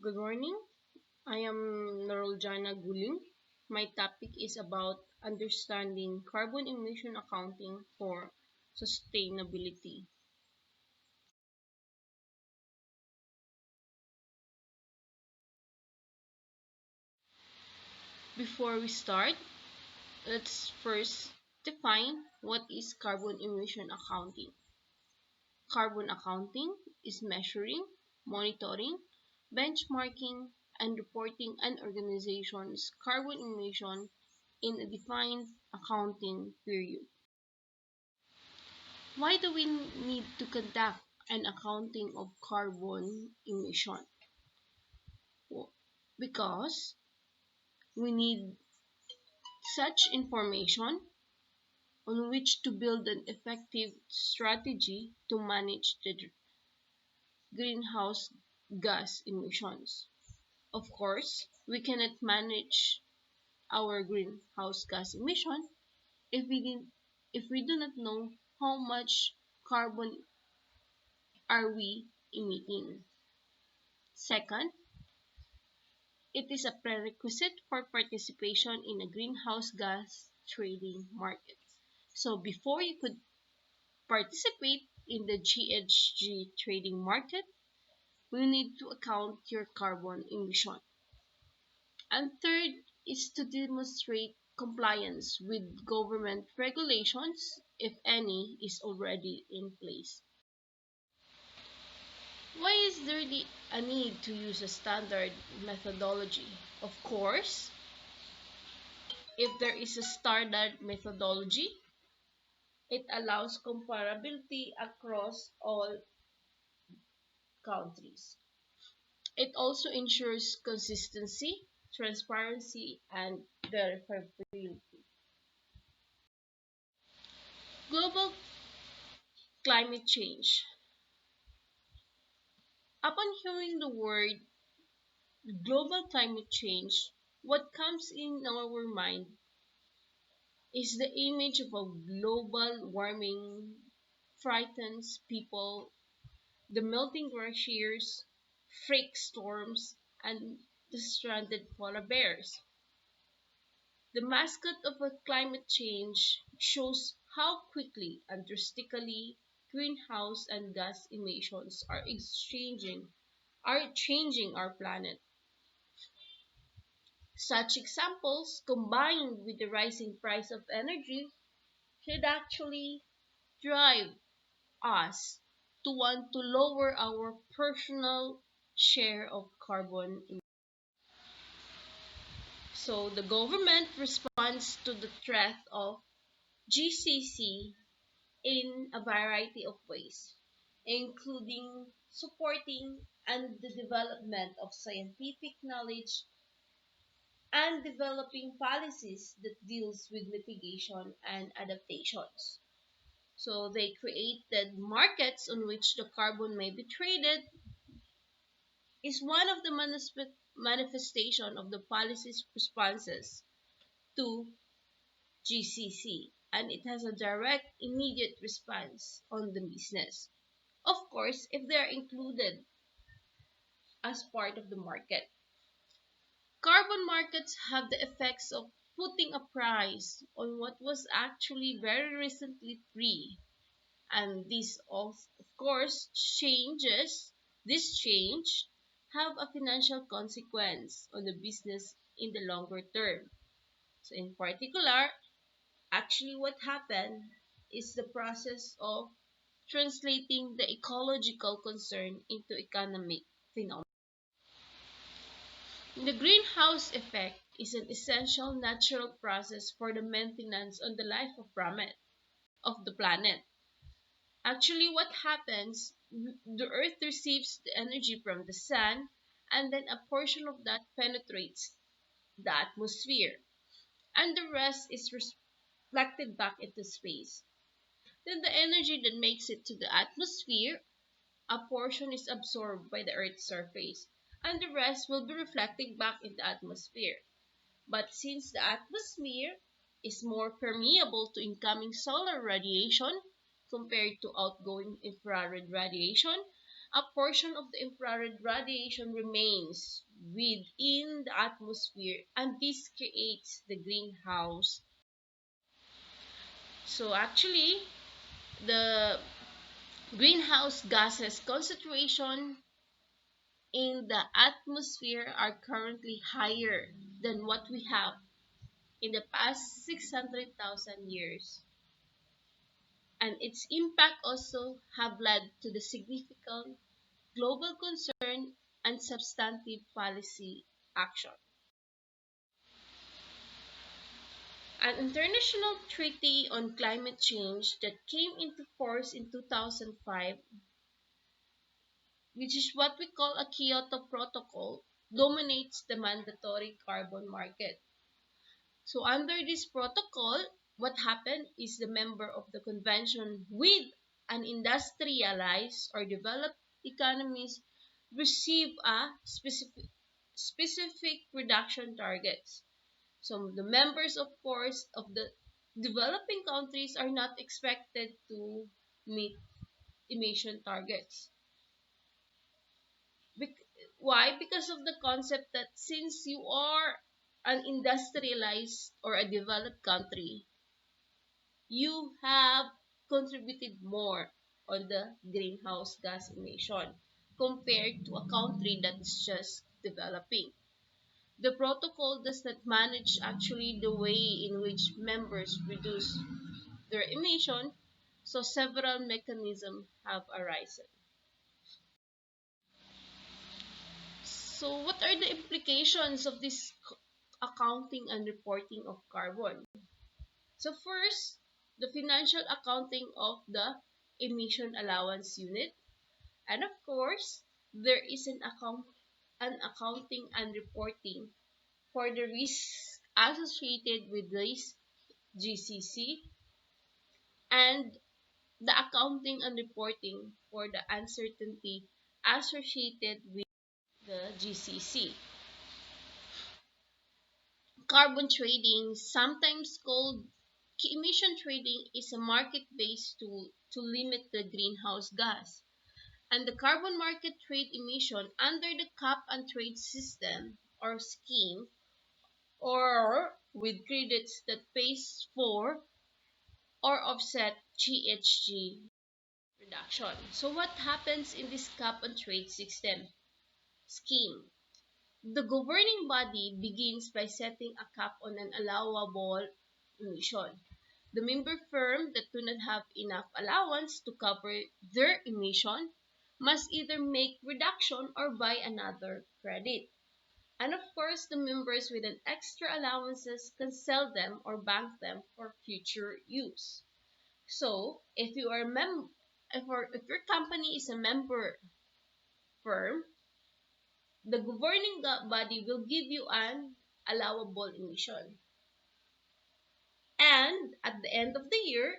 Good morning. I am Norol-janah Goling. My topic is about understanding carbon emission accounting for sustainability. Before we start, let's first define what is carbon emission accounting. Carbon accounting is measuring, monitoring, benchmarking, and reporting an organization's carbon emission in a defined accounting period. Why do we need to conduct an accounting of carbon emission? Well, because we need such information on which to build an effective strategy to manage the greenhouse gas emissions. Of course, we cannot manage our greenhouse gas emission if we do not know how much carbon are we emitting. Second, it is a prerequisite for participation in a greenhouse gas trading market. So before you could participate in the GHG trading market, we need to account your carbon emission. And third is to demonstrate compliance with government regulations, if any is already in place. Why is there a need to use a standard methodology? Of course, if there is a standard methodology, it allows comparability across all countries. It also ensures consistency, transparency, and verifiability. Global climate change. Upon hearing the word global climate change, what comes in our mind is the image of a global warming frightens people, the melting glaciers, freak storms, and the stranded polar bears. The mascot of a climate change shows how quickly and drastically greenhouse and gas emissions are changing our planet. Such examples, combined with the rising price of energy, should actually drive us to want to lower our personal share of carbon. So the government responds to the threat of GCC in a variety of ways, including supporting and the development of scientific knowledge and developing policies that deals with mitigation and adaptations. So they created markets on which the carbon may be traded is one of the manifestation of the policy's responses to GCC, and it has a direct immediate response on the business. Of course, if they are included as part of the market. Carbon markets have the effects of putting a price on what was actually very recently free, and this of course changes this change have a financial consequence on the business in the longer term. So in particular, actually what happened is the process of translating the ecological concern into economic phenomena. The greenhouse effect is an essential natural process for the maintenance on the life of the planet. Actually, what happens, the Earth receives the energy from the sun, and then a portion of that penetrates the atmosphere, and the rest is reflected back into space. Then the energy that makes it to the atmosphere, a portion is absorbed by the Earth's surface, and the rest will be reflected back in the atmosphere. But since the atmosphere is more permeable to incoming solar radiation compared to outgoing infrared radiation, a portion of the infrared radiation remains within the atmosphere, and this creates the greenhouse. So actually, the greenhouse gases concentration in the atmosphere are currently higher than what we have in the past 600,000 years. And its impact also have led to the significant global concern and substantive policy action. An international treaty on climate change that came into force in 2005, which is what we call a Kyoto Protocol, dominates the mandatory carbon market. So under this protocol, what happened is the member of the convention with an industrialized or developed economies receive a specific reduction targets. So the members, of course, of the developing countries are not expected to meet emission targets. Bec- why? Because of the concept that since you are an industrialized or a developed country, you have contributed more on the greenhouse gas emission compared to a country that's just developing. The protocol does not manage actually the way in which members reduce their emission, so several mechanisms have arisen. So what are the implications of this accounting and reporting of carbon? So first, the financial accounting of the emission allowance unit. And of course, there is an accounting and reporting for the risks associated with this GCC, and the accounting and reporting for the uncertainty associated with the GCC. Carbon trading, sometimes called emission trading, is a market-based tool to limit the greenhouse gas. And the carbon market trade emission under the cap and trade system or scheme, or with credits that pays for or offset GHG reduction. So what happens in this cap and trade system scheme? The governing body begins by setting a cap on an allowable emission. The member firm that do not have enough allowance to cover their emission must either make reduction or buy another credit. And of course, the members with an extra allowances can sell them or bank them for future use. So, if you are if your company is a member firm, the governing body will give you an allowable emission. And at the end of the year,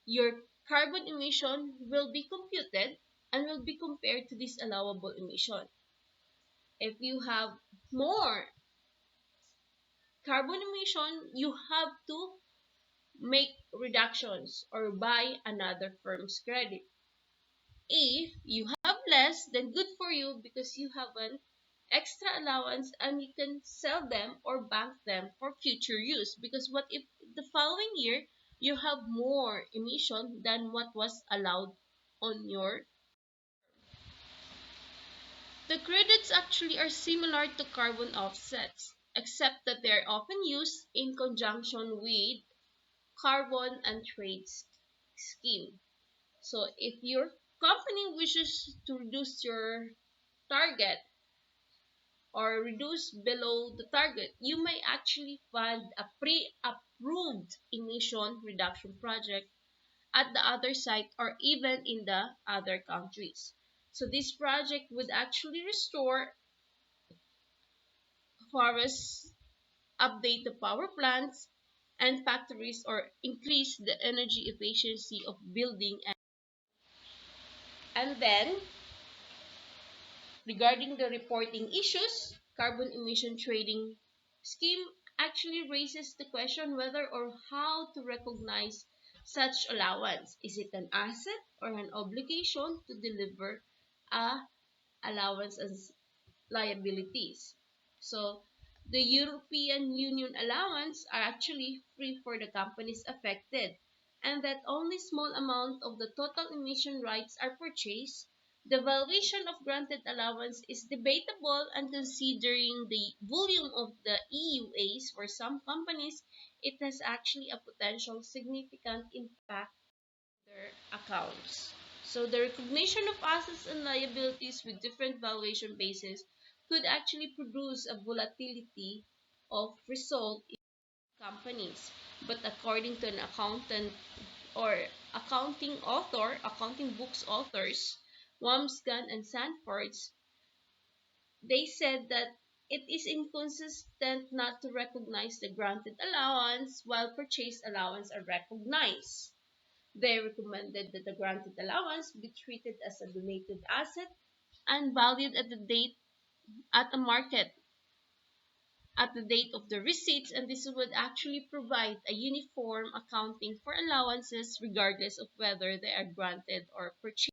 your carbon emission will be computed and will be compared to this allowable emission. If you have more carbon emission, you have to make reductions or buy another firm's credit. If you have less, then good for you because you have an extra allowance and you can sell them or bank them for future use. Because what if the following year you have more emission than what was allowed on your. The credits actually are similar to carbon offsets, except that they are often used in conjunction with carbon and trade scheme. So if your company wishes to reduce your target or reduce below the target, you may actually fund a pre-approved emission reduction project at the other site or even in the other countries. So this project would actually restore forests, update the power plants and factories, or increase the energy efficiency of building. And then regarding the reporting issues, carbon emission trading scheme actually raises the question whether or how to recognize such allowance. Is it an asset or an obligation to deliver allowance as liabilities. So the European Union allowance are actually free for the companies affected, and that only small amount of the total emission rights are purchased. The valuation of granted allowance is debatable, and considering the volume of the EUAs for some companies, it has actually a potential significant impact on their accounts. So the recognition of assets and liabilities with different valuation bases could actually produce a volatility of result in companies. But according to an accountant or accounting books authors, Wamsgan and Sanfords, they said that it is inconsistent not to recognize the granted allowance while purchase allowance are recognized. They recommended that the granted allowance be treated as a donated asset and valued at the market at the date of the receipts, and this would actually provide a uniform accounting for allowances regardless of whether they are granted or purchased.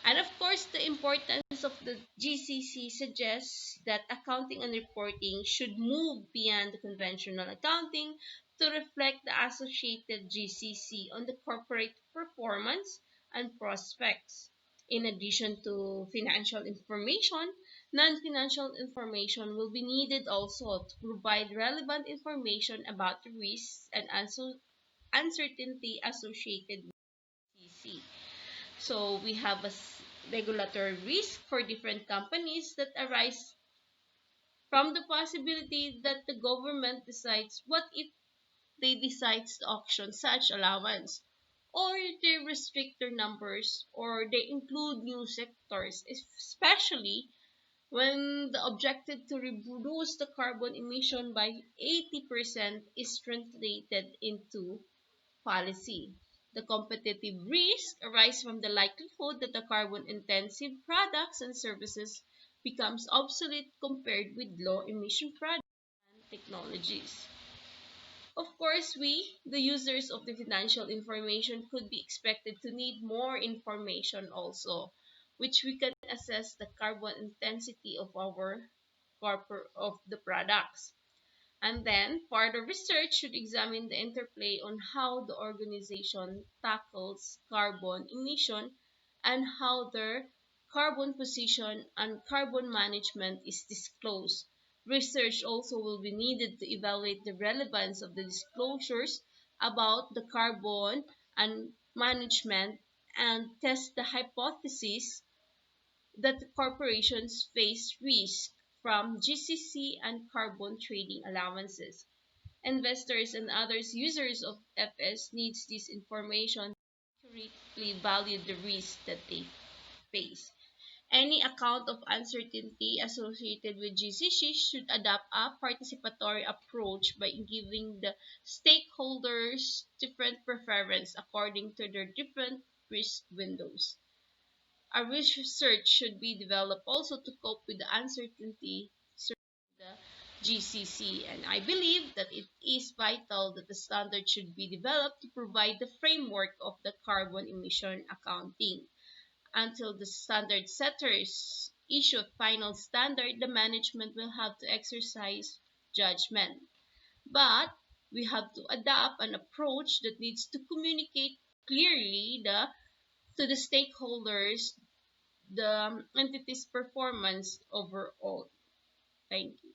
And of course, the importance of the GCC suggests that accounting and reporting should move beyond the conventional accounting to reflect the associated GCC on the corporate performance and prospects. In addition to financial information, non-financial information will be needed also to provide relevant information about the risks and uncertainty associated with GCC. So we have regulatory risk for different companies that arise from the possibility that the government decides what if they decides to auction such allowance, or they restrict their numbers, or they include new sectors, especially when the objective to reduce the carbon emission by 80% is translated into policy. The competitive risk arises from the likelihood that the carbon-intensive products and services becomes obsolete compared with low-emission products and technologies. Of course, we, the users of the financial information, could be expected to need more information also, which we can assess the carbon intensity of of the products. And then, further research should examine the interplay on how the organization tackles carbon emission and how their carbon position and carbon management is disclosed. Research also will be needed to evaluate the relevance of the disclosures about the carbon and management and test the hypothesis that the corporations face risk from GCC and carbon trading allowances. Investors and others users of FS needs this information to accurately value the risk that they face. Any account of uncertainty associated with GCC should adopt a participatory approach by giving the stakeholders different preference according to their different risk windows. A research should be developed also to cope with the uncertainty surrounding the GCC, and I believe that it is vital that the standard should be developed to provide the framework of the carbon emission accounting. Until the standard setters issue a final standard, the management will have to exercise judgment. But we have to adopt an approach that needs to communicate clearly to the stakeholders the entity's performance overall. Thank you.